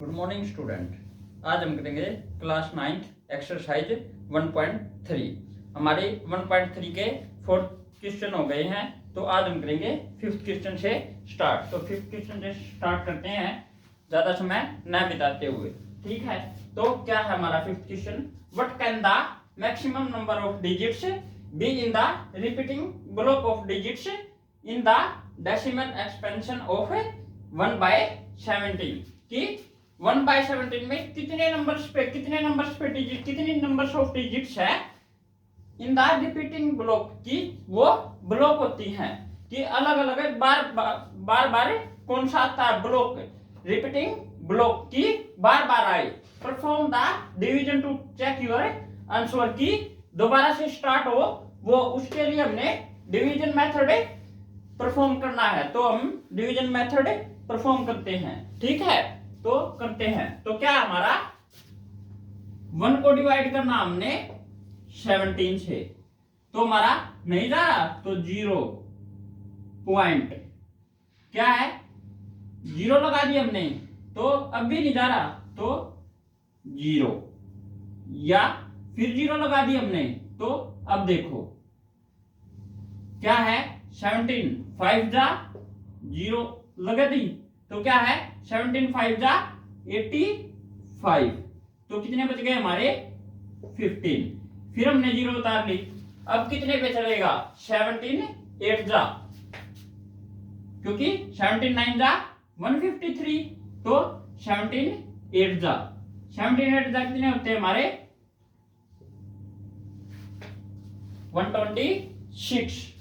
Good morning student. आज हम करेंगे क्लास 9th एक्सरसाइज 1.3। हमारे 1.3 के 4 क्वेश्चन हो गए हैं, तो आज हम करेंगे 5th क्वेश्चन से स्टार्ट। तो 5th क्वेश्चन से स्टार्ट करते हैं ज़्यादा समय न बिताते हुए। ठीक है, तो क्या है हमारा 5th question? What can the maximum number of digits be in the repeating block of digits in the decimal expansion of 1/17 की 1/17 में कितने नंबर्स पे डिजिट, कितनी नंबर्स ऑफ डिजिट्स है इन द रिपीटिंग ब्लॉक की वो ब्लॉक होती हैं कि अलग अलग बार बार कौन सा आता है ब्लॉक, रिपीटिंग ब्लॉक की बार बार आए। Perform the division to check your answer की दोबारा से स्टार्ट हो, वो उसके लिए हमने डिवीजन मेथड परफॉर्म करना है। तो हम डिवीजन मेथड परफॉर्म करते हैं। ठीक है, तो करते हैं। तो क्या हमारा 1 को डिवाइड करना हमने 17 से, तो हमारा नहीं जा रहा, तो 0 पॉइंट क्या है 0 लगा दिया हमने, तो अब भी नहीं जा रहा, तो 0 या फिर 0 लगा दिया हमने, तो अब देखो क्या है 17 5 जा 0 लगा दी, तो क्या है 17 5 जा 85, तो कितने बच गए हमारे 15। फिर हमने 0 उतार ली, अब कितने पे चलेगा 17 8 जा, क्योंकि 17 9 जा 153, तो 17 8 जा कितने होते हैं हमारे 126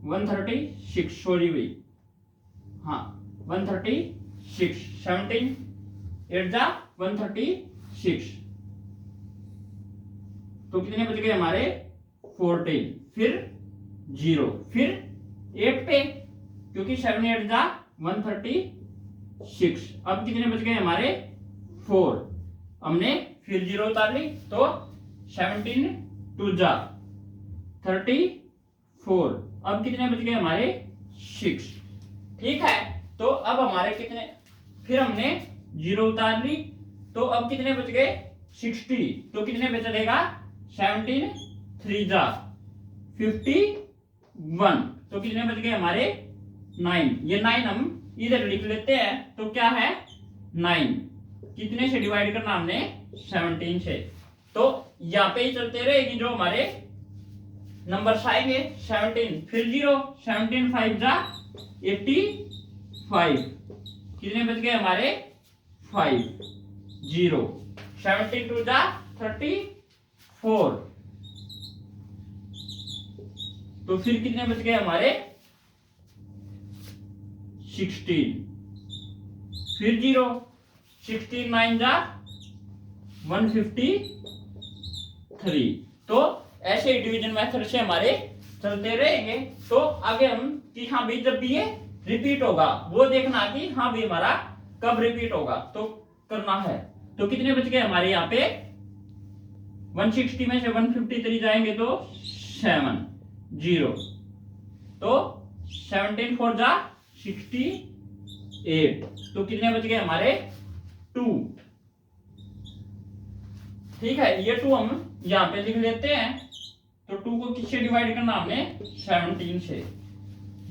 136 सॉरी भाई, हाँ 136 17 8 जा 136, तो कितने बच गए हमारे 14। फिर 0 फिर 8 पे, क्योंकि 7 8 जा 136, अब कितने बच गए हमारे 4, हमने फिर 0 उतार ली, तो 17 2 जा 34, अब कितने बच गए हमारे 6। ठीक है, तो अब हमारे कितने, फिर हमने 0 उतार ली, तो अब कितने बच गए 60, तो कितने पे चलेगा 17 3 जा 51, तो कितने बच गए हमारे 9। ये 9 हम इधर लिख लेते हैं, तो क्या है 9 कितने से डिवाइड करना हमने 17 से, तो यहाँ पे ही चलते रहेगी जो हमारे नंबर्स आएंगे 17 फिर 0 17 5 जा 85, कितने बच गए हमारे 5 0 17 2 जा 34, तो फिर कितने बच गए हमारे 16, फिर 0 16 9 जा 153, तो ऐसे ही डिवीजन मेथड से हमारे चलते रहेंगे। तो आगे हम कि हाँ भाई जब भी ये रिपीट होगा वो देखना कि हाँ भाई हमारा कब रिपीट होगा, तो करना है। तो कितने बच गए हमारे यहाँ पे 160 में से 153 जाएंगे तो 7 0, तो 17 4 जा 68, तो कितने बच गए हमारे 2। ठीक है, ये 2 हम यहाँ पे लिख लेते हैं, तो 2 को किससे डिवाइड करना हमने 17 से,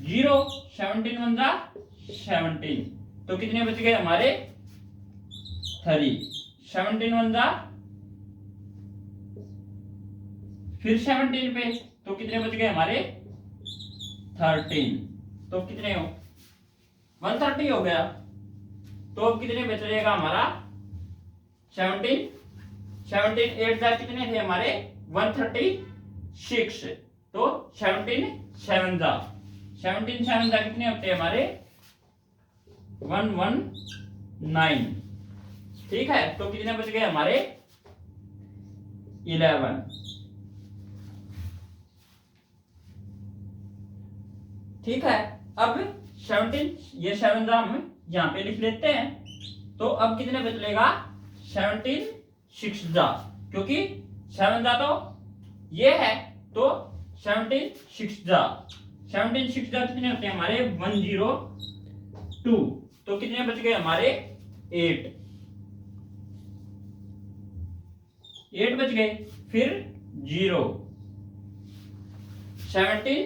0 17 1 जा 17, तो कितने बच गए हमारे 3, 17 1 जा फिर 17 पे, तो कितने बच गए हमारे 13, तो कितने हो 130 हो गया, तो अब कितने बच रहेगा हमारा 17 8 जा कितने थे हमारे 136, तो 17 7 जा कितने होते हैं हमारे 119। ठीक है, तो कितने बच गए हमारे 11। ठीक है, अब 17 ये 7 जा हम यहाँ पे लिख लेते हैं, तो अब कितने बच लेगा 17 6 जा, क्योंकि 7 जा तो ये है, तो 17 6 जा कितने होते हैं हमारे 10 2, तो कितने बच गए हमारे 8 बच गए। फिर 0, 17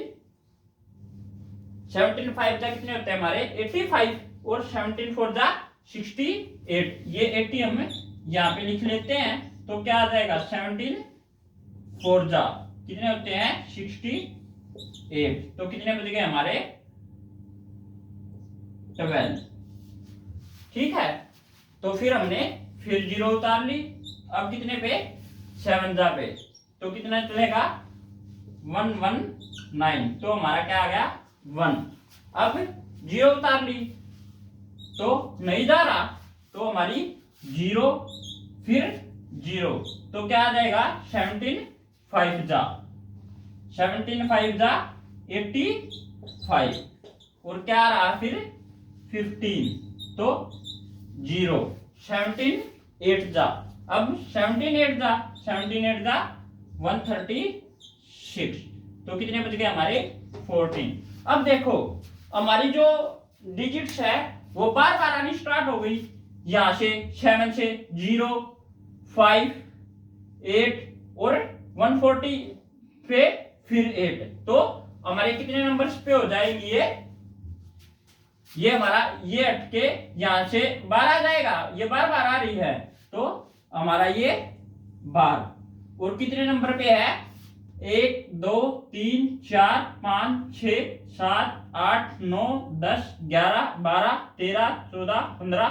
5 जा कितने होते हैं हमारे 85, और 17 4 जा 68, ये 80 हम यहाँ पे लिख लेते हैं। तो क्या आ जाएगा 17 4 जा कितने होते हैं 68, तो कितने बच गए हमारे 12। ठीक है, तो फिर हमने फिर 0 उतार ली। अब कितने पे 7 जा पे, तो कितना चलेगा 119, तो हमारा क्या आ गया 1। अब 0 उतार ली तो नहीं जा रहा, तो हमारी 0 फिर 0, तो क्या आ जाएगा 17 5 जा 85, और क्या आ रहा फिर 15, तो 0, 17 8 जा, अब 17 8 जा 136, तो कितने बच गए हमारे 14। अब देखो हमारी जो डिजिट्स है वो बार बार आनी स्टार्ट हो गई, यहां से 7 से 0 5 8 और 140 पे फिर 8, तो हमारे कितने नंबर्स पे हो जाएंगी ये हमारा ये अटके यहां से 12 आ जाएगा, ये बार बार आ रही है, तो हमारा ये 12, और कितने नंबर पे है 1 2 3 4 5 6 7 8 9 10 11 12 13 14 15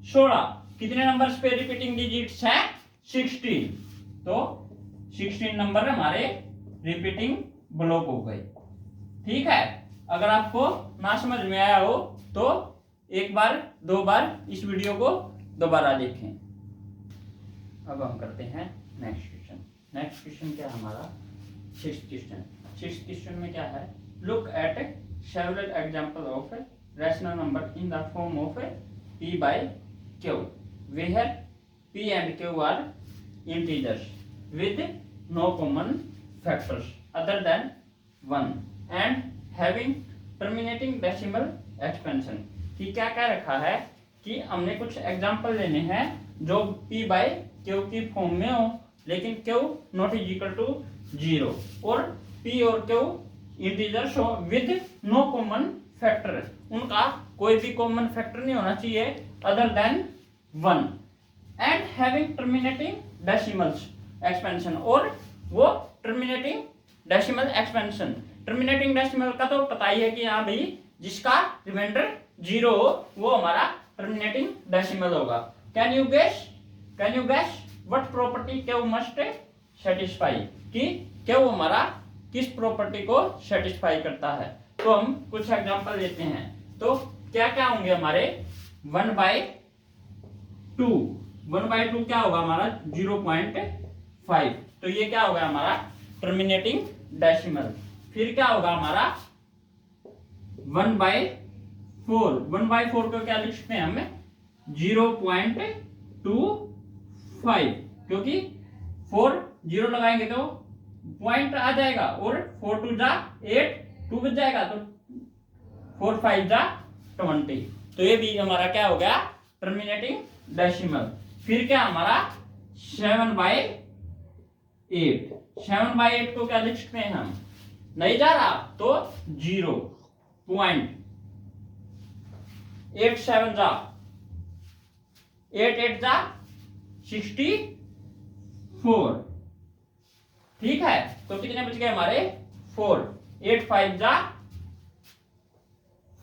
16, कितने नंबर्स पे रिपीटिंग डिजिट्स हैं 16, तो 16 नंबर हमारे रिपीटिंग ब्लॉक हो गए। ठीक है, अगर आपको ना समझ में आया हो तो एक बार 2 बार इस वीडियो को दोबारा देखें। अब हम करते हैं नेक्स्ट क्वेश्चन। नेक्स्ट क्वेश्चन क्या है हमारा 6th क्वेश्चन। 6th क्वेश्चन में क्या है, look at several example of rational number in the form of p by q where p and q are integers with no common factors other than 1 and having terminating decimal expansion। कि क्या क्या रखा है कि हमने कुछ example लेने हैं जो p by q की फॉर्म में हो, लेकिन q not is equal to 0, और p और q इंटीजर्स हो विद नो कॉमन फैक्टर, उनका कोई भी कॉमन फैक्टर नहीं होना चाहिए other than 1, and having terminating decimals expansion, और वो terminating decimal expansion. Terminating decimal का तो पता ही है कि यहाँ भी जिसका रिमाइंडर 0 हो वो हमारा टर्मिनेटिंग डेसिमल होगा। Can you guess what property q must satisfy, कि क्यू हमारा किस प्रॉपर्टी को सेटिस्फाई करता है। तो हम कुछ एग्जांपल लेते हैं, तो क्या क्या होंगे हमारे 1/2 क्या होगा हमारा 0.5, तो ये क्या होगा हमारा टर्मिनेटिंग डेसिमल। फिर क्या होगा हमारा 1/4 को क्या लिख सकते हैं हम 0.25, क्योंकि 4 0 लगाएंगे तो पॉइंट आ जाएगा, और 4 2 जा 8 2 बच जाएगा, तो 4 5 जा 20, तो ये भी हमारा क्या हो गया टर्मिनेटिंग डेसिमल। फिर क्या हमारा 7/8 को क्या लिख सकते हैं हम, नहीं जा रहा तो 0 पॉइंट 8 7 जा 8 8 जा 64, ठीक है, तो कितने बच गए हमारे 4 8 5 जा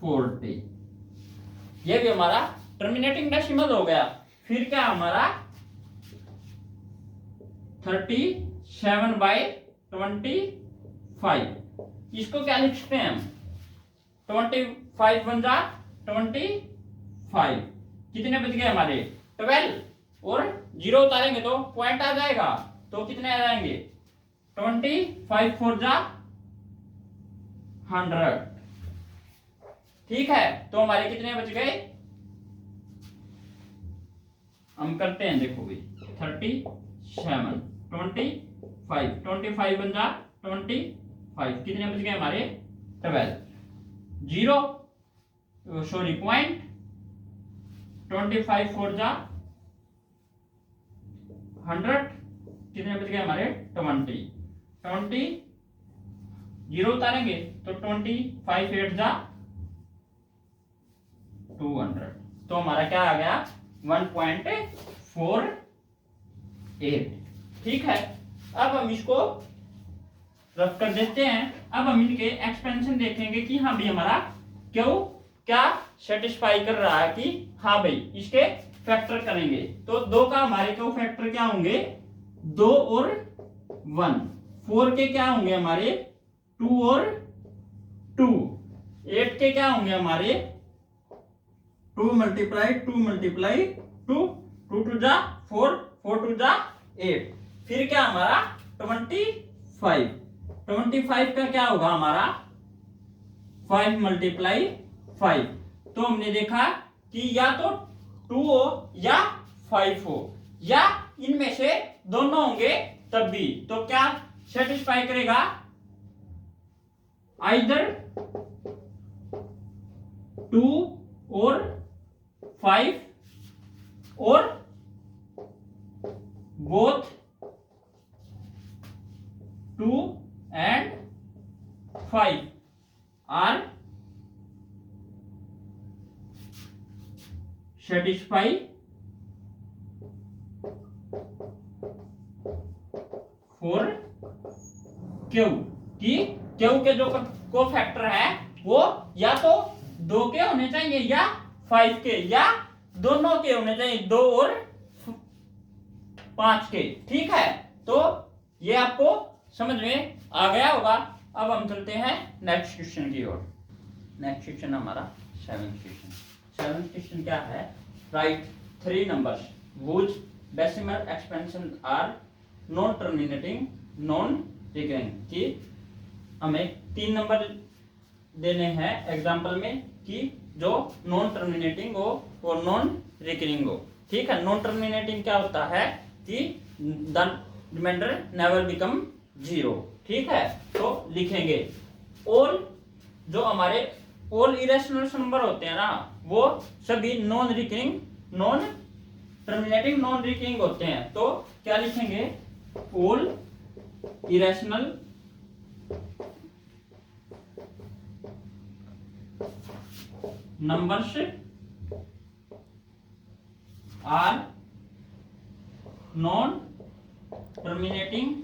40, ये भी हमारा टर्मिनेटिंग डेसिमल हो गया। फिर क्या हमारा 37/25, इसको क्या लिख सकते हैं हम 25 बन जा 25, कितने बच गए हमारे 12, और 0 उतारेंगे तो पॉइंट आ जाएगा, तो कितने आ जाएंगे 25 4 जा 100, ठीक है, तो हमारे कितने बच गए, हम करते हैं देखो भाई 37 25 बन जा 25, कितने बच गए हमारे 12, 0 सॉरी पॉइंट, 25 4 जा 100, कितने बच गए हमारे 20 जीरो उतारेंगे तो 25 8 जा 200, तो हमारा क्या आ गया 1.48। ठीक है, अब हम इसको रफ कर देते हैं। अब हम इनके एक्सपेंशन देखेंगे कि हाँ भाई हमारा क्यों क्या सेटिस्फाई कर रहा है कि हाँ भाई इसके फैक्टर करेंगे। तो 2 का हमारे क्यों फैक्टर क्या होंगे 2 और 1, 4 के क्या होंगे हमारे 2 और 2, 8 के क्या होंगे हमारे 2 मल्टीप्लाई 2 मल्टीप्लाई 2, 2 2 जा 4, 4 2 जा 8, फिर क्या हमारा 25, 25 का क्या होगा हमारा 5 मल्टीप्लाई 5। तो हमने देखा कि या तो 2 हो या 5 हो या इनमें से दोनों होंगे तब भी, तो क्या सेटिस्फाई करेगा आइदर 2 और 5 और both 2 and 5 are satisfy for Q, कि Q के जो को फैक्टर है वो या तो 2 के होने चाहिए या 5 के या दोनों के होने चाहिए, 2 और 5 के। ठीक है, तो ये आपको समझ में आ गया होगा। अब हम चलते हैं नेक्स्ट क्वेश्चन की ओर। नेक्स्ट क्वेश्चन हमारा 7th क्वेश्चन। 7th क्वेश्चन क्या है, write 3 numbers which decimal expansion are non terminating non recurring, कि हमें 3 नंबर देने हैं एग्जांपल में कि जो नॉन टर्मिनेटिंग हो और नॉन रिकरिंग हो। ठीक है, नॉन टर्मिनेटिंग क्या होता है कि द रिमाइंडर नेवर बिकम 0। ठीक है, तो लिखेंगे ऑल, जो हमारे ऑल इरेशनल नंबर होते हैं ना वो सभी non recurring non terminating non recurring होते हैं। तो क्या लिखेंगे all irrational numbers are non terminating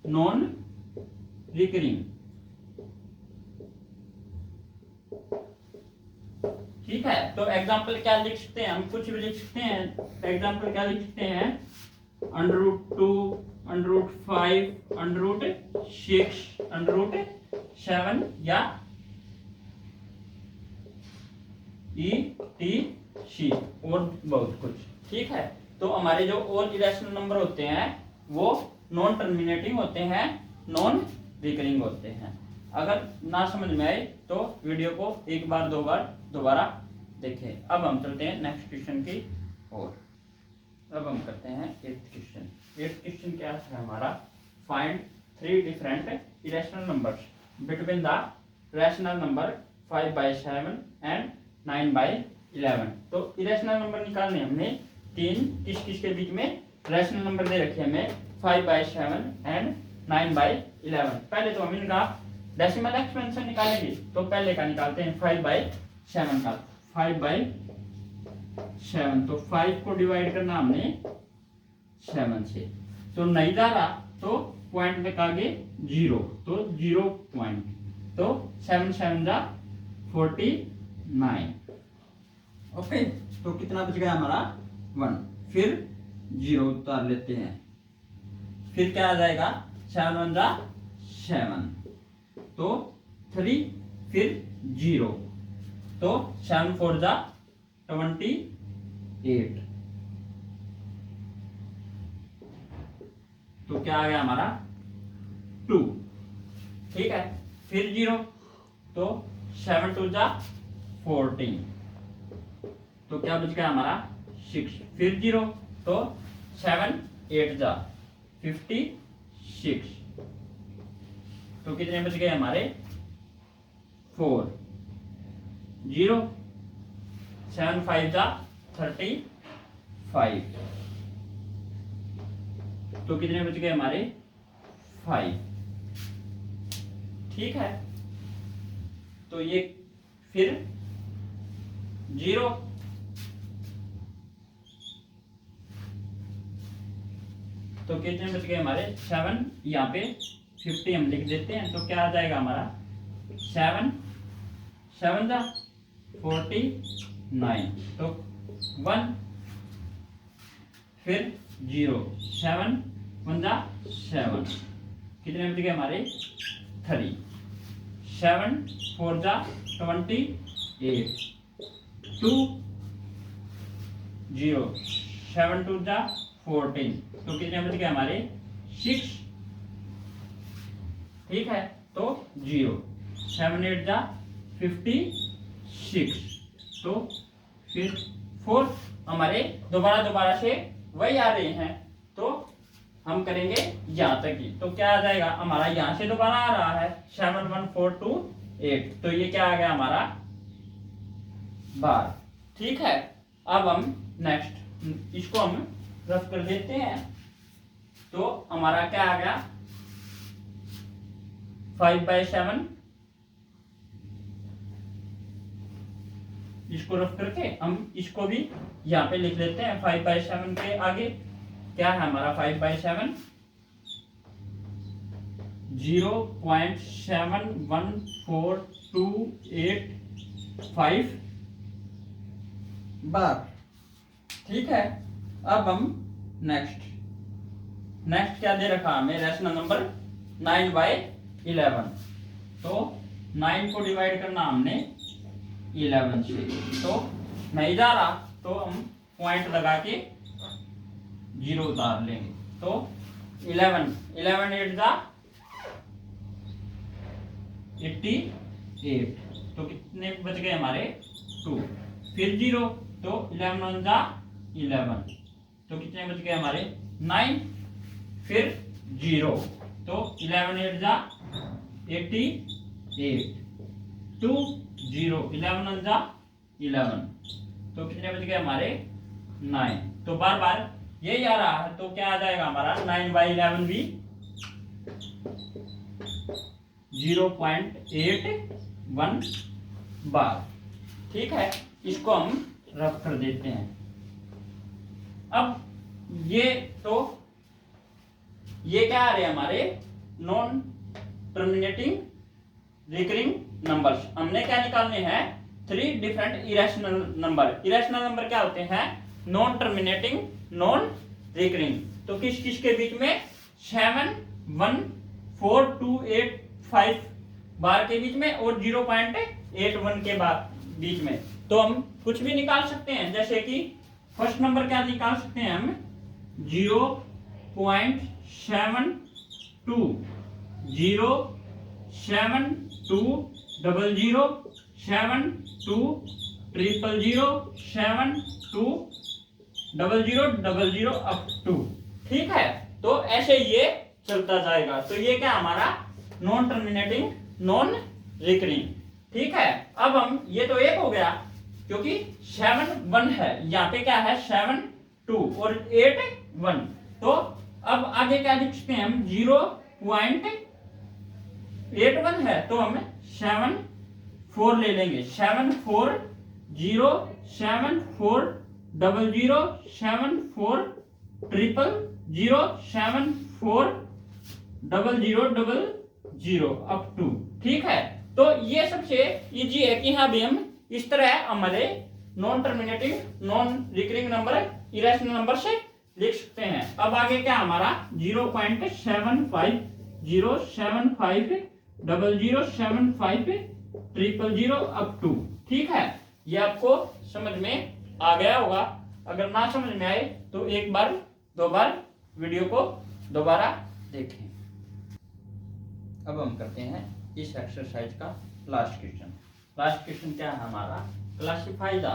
non recurring. ठीक है, तो एग्जांपल क्या लिख सकते हैं हम, कुछ भी लिख सकते हैं। एग्जांपल क्या लिख सकते हैं √2 √5 √6 √7 या ETC और बहुत कुछ। ठीक है, तो हमारे जो ऑल इरेशनल नंबर होते हैं वो नॉन टर्मिनेटिंग होते हैं नॉन रिकरिंग होते हैं। अगर ना समझ में आए तो वीडियो को एक बार 2 बार दोबारा देखें। अब हम चलते हैं नेक्स्ट क्वेश्चन की ओर। अब हम करते हैं 8th क्वेश्चन। 8th क्वेश्चन क्या है हमारा, find 3 different irrational numbers between the rational number 5/7 and 9/11। तो इरेशनल नंबर निकालने हमने 3 किस किस के बीच में रैशनल नंबर दे रखे हमें 5/7 एंड 9/11। पहले तो हम इनका डेसिमल एक्सपेंशन निकालेंगे, तो पहले का निकालते हैं 5/7 का। 5/7, तो 5 को डिवाइड करना हमने 7 से, तो नहीं जा रहा तो पॉइंट तक आगे 0, तो 0 पॉइंट, तो 7 7 जा 49। ओके, तो कितना बच गया हमारा 1, फिर 0 उतार लेते हैं, फिर क्या आ जाएगा 7 1 जा 7, तो 3, फिर 0, तो 7 4 जा 28, तो क्या आ गया हमारा 2। ठीक है, फिर 0, तो 7 2 जा 14, तो क्या बच गया हमारा 6, फिर 0, तो 7 8 जा 56, तो कितने बच गए हमारे 4 0 7 5 जा 35 तो कितने बच गए हमारे 5। ठीक है, तो ये फिर 0 तो कितने बच गए हमारे 7, यहाँ पे 50 हम लिख देते हैं तो क्या आ जाएगा हमारा 7 7 जा 49 तो 1 फिर 0 7 1 जा 7 कितने बच गए हमारे 3 7 4 जा 28 2 0 7 2 जा 14 तो कितने बच गए हमारे 6। ठीक है, तो 0 7 8 जा 56 तो फिर 4 हमारे दोबारा से वही आ रहे हैं तो हम करेंगे यहाँ तक ही। तो क्या आ जाएगा हमारा, यहाँ से दोबारा आ रहा है 7 1 4 2 8 तो ये क्या आ गया हमारा 12। ठीक है, अब हम नेक्स्ट इसको हम रफ कर देते हैं तो हमारा क्या आ गया 5/7 इसको रफ करके हम इसको भी यहाँ पे लिख लेते हैं 5/7 के आगे क्या है हमारा 5/7 0.714285 बार। ठीक है, अब हम नेक्स्ट क्या दे रखा हमें रैशनल नंबर 9/11 तो 9 को डिवाइड करना हमने 11 से तो नहीं जा रहा तो हम पॉइंट लगा के 0 उतार लेंगे तो 11 8 जा 88 तो कितने बच गए हमारे 2 फिर 0 तो 11 1 जा 11 तो कितने बच गए हमारे 9 फिर 0 तो 11 8 जा 88 2 0 11 1 जा 11 तो कितने बच गए हमारे 9 तो बार यही आ रहा है तो क्या आ जाएगा हमारा 9/11 भी 0.81 बार। ठीक है, इसको हम रफ कर देते हैं। अब ये क्या आ रहे हैं हमारे नॉन टर्मिनेटिंग रिकरिंग नंबर्स। हमने क्या निकालने हैं 3 different irrational number. Irrational number क्या होते हैं नॉन टर्मिनेटिंग नॉन रिकरिंग तो किस के बीच में 7 1 4 2 8 5 बार के बीच में और 0.81 के बीच में। तो हम कुछ भी निकाल सकते हैं जैसे कि फर्स्ट नंबर क्या निकाल सकते हैं हम 0.72 0 7 2 0 0 7 2 0 7 2 0 अप टू। ठीक है, तो ऐसे ये चलता जाएगा। तो ये क्या हमारा नॉन टर्मिनेटिंग नॉन रिकरिंग। ठीक है, अब हम ये तो एक हो गया क्योंकि 7 1 है, यहाँ पे क्या है 7 2 और 8 1 तो अब आगे क्या लिख सकते हैं हम 0.81 है तो हम 7 4 ले लेंगे 7 4 0 7 4 0 7 4 0 7 4 0 अप टू। ठीक है, तो ये सबसे इजी है कि हाँ भी हम इस तरह हमारे non terminating non recurring number irrational number से लिख सकते हैं। अब आगे क्या हमारा 0.75 0 7 5 0 7 5 0 अप टू। ठीक है, ये आपको समझ में आ गया होगा। अगर ना समझ में आए तो एक बार 2 बार वीडियो को दोबारा देखें। अब हम करते हैं इस एक्सरसाइज का लास्ट क्वेश्चन। लास्ट क्वेश्चन क्या है हमारा classify the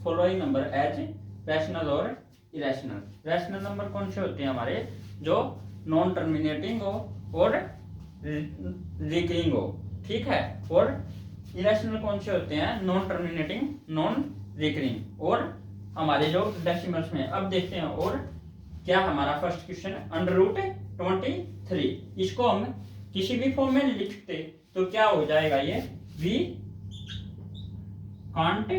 following number as rational और इरेशनल। रैशनल नंबर कौन से होते हैं हमारे जो नॉन टर्मिनेटिंग हो और रिकरिंग हो, ठीक है। और इरेशनल कौन से होते हैं? Non terminating, non recurring. और हमारे जो डेसिमल्स में अब देखते हैं। और क्या हमारा फर्स्ट क्वेश्चन √23, इसको हम किसी भी फॉर्म में लिखते तो क्या हो जाएगा? ये we can't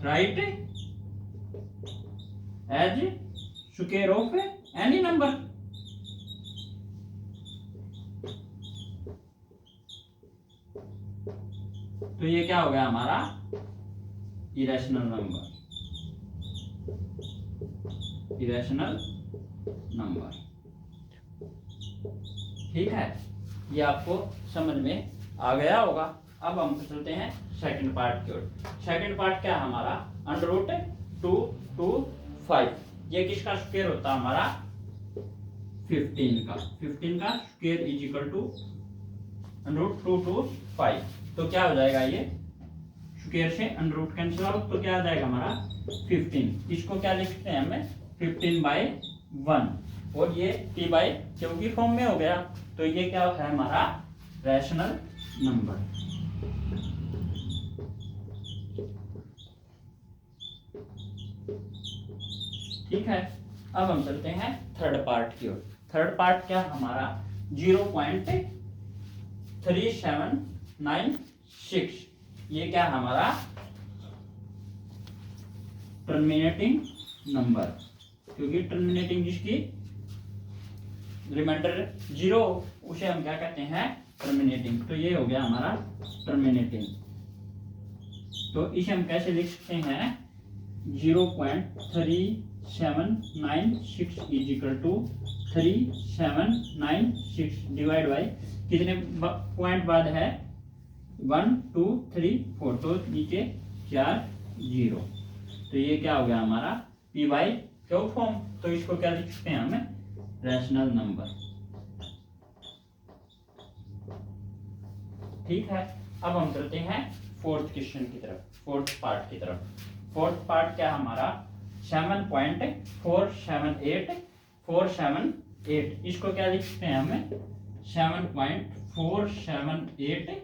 write as square of any number. तो ये क्या हो गया हमारा? इरेशनल नंबर, इरेशनल नंबर, ठीक है। ये आपको समझ में आ गया होगा। अब हम चलते हैं सेकंड पार्ट की ओर। सेकंड पार्ट क्या है हमारा? √225, ये किसका स्क्वायर होता है? हमारा 15 का। 15 का स्क्वायर इज इक्वल टू √225। तो क्या हो जाएगा? ये स्क्वायर से अंडर रूट कैंसिल आउट, तो क्या आ जाएगा हमारा? 15। इसको क्या लिखते हैं हमें? 15/1। और ये P/Q की फॉर्म में हो गया। तो ये क्या है हमारा? Rational number. ठीक है। अब हम चलते हैं थर्ड पार्ट की ओर। थर्ड पार्ट क्या हमारा? 0.3796। ये क्या हमारा? टर्मिनेटिंग नंबर, क्योंकि टर्मिनेटिंग जिसकी रिमाइंडर 0 उसे हम क्या कहते हैं? टर्मिनेटिंग। तो ये हो गया हमारा टर्मिनेटिंग। तो इसे हम कैसे लिख सकते हैं? 0.3796 is equal to 3796 divide by कितने पॉइंट बाद है? 1 2 3 4, तो नीचे 4 0। तो ये क्या हो गया हमारा? P/Q form. तो इसको क्या लिख सकते हैं हमें? रैशनल नंबर, ठीक है। अब हम चलते हैं फोर्थ क्वेश्चन की तरफ, फोर्थ पार्ट की तरफ। फोर्थ पार्ट क्या हमारा? 7.478। इसको क्या लिख सकते हैं हमें? 7.478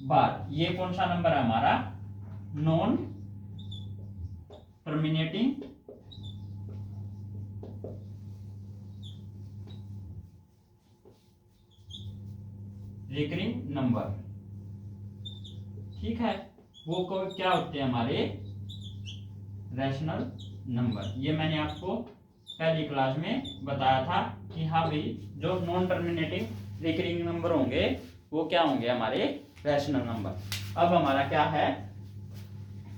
बार। ये कौन सा नंबर है हमारा? नॉन टर्मिनेटिंग रिकरिंग नंबर, ठीक है। वो क्या होते हैं हमारे? Rational number. ये मैंने आपको पहली क्लास में बताया था कि हाँ भाई, जो नॉन टर्मिनेटिंग रिकरिंग नंबर होंगे वो क्या होंगे? हमारे रैशनल नंबर। अब हमारा क्या है?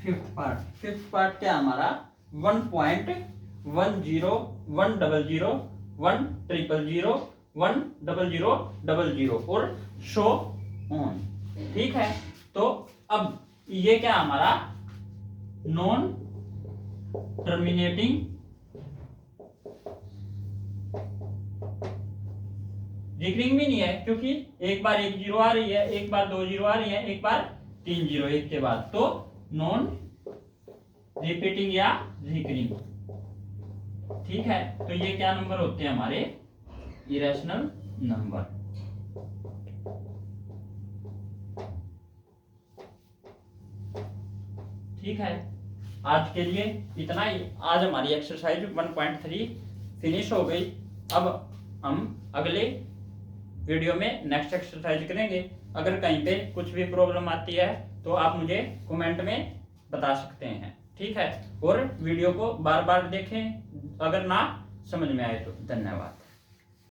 Fifth part. फिफ्थ पार्ट क्या हमारा? 1.1001001000 और शो ऑन, ठीक है। तो अब ये क्या हमारा? नॉन टर्मिनेटिंग रिकरिंग भी नहीं है, क्योंकि एक बार 1 0 आ रही है, एक बार 2 0 आ रही है, एक बार 3 0 एक के बाद। तो नॉन रिपीटिंग या रिकरिंग, ठीक है। तो ये क्या नंबर होते हैं हमारे? इरेशनल नंबर, ठीक है। आज के लिए इतना ही। आज हमारी एक्सरसाइज 1.3 फिनिश हो गई। अब हम अगले वीडियो में नेक्स्ट एक्सरसाइज करेंगे। अगर कहीं पे कुछ भी प्रॉब्लम आती है तो आप मुझे कमेंट में बता सकते हैं, ठीक है। और वीडियो को बार बार देखें अगर ना समझ में आए तो। धन्यवाद।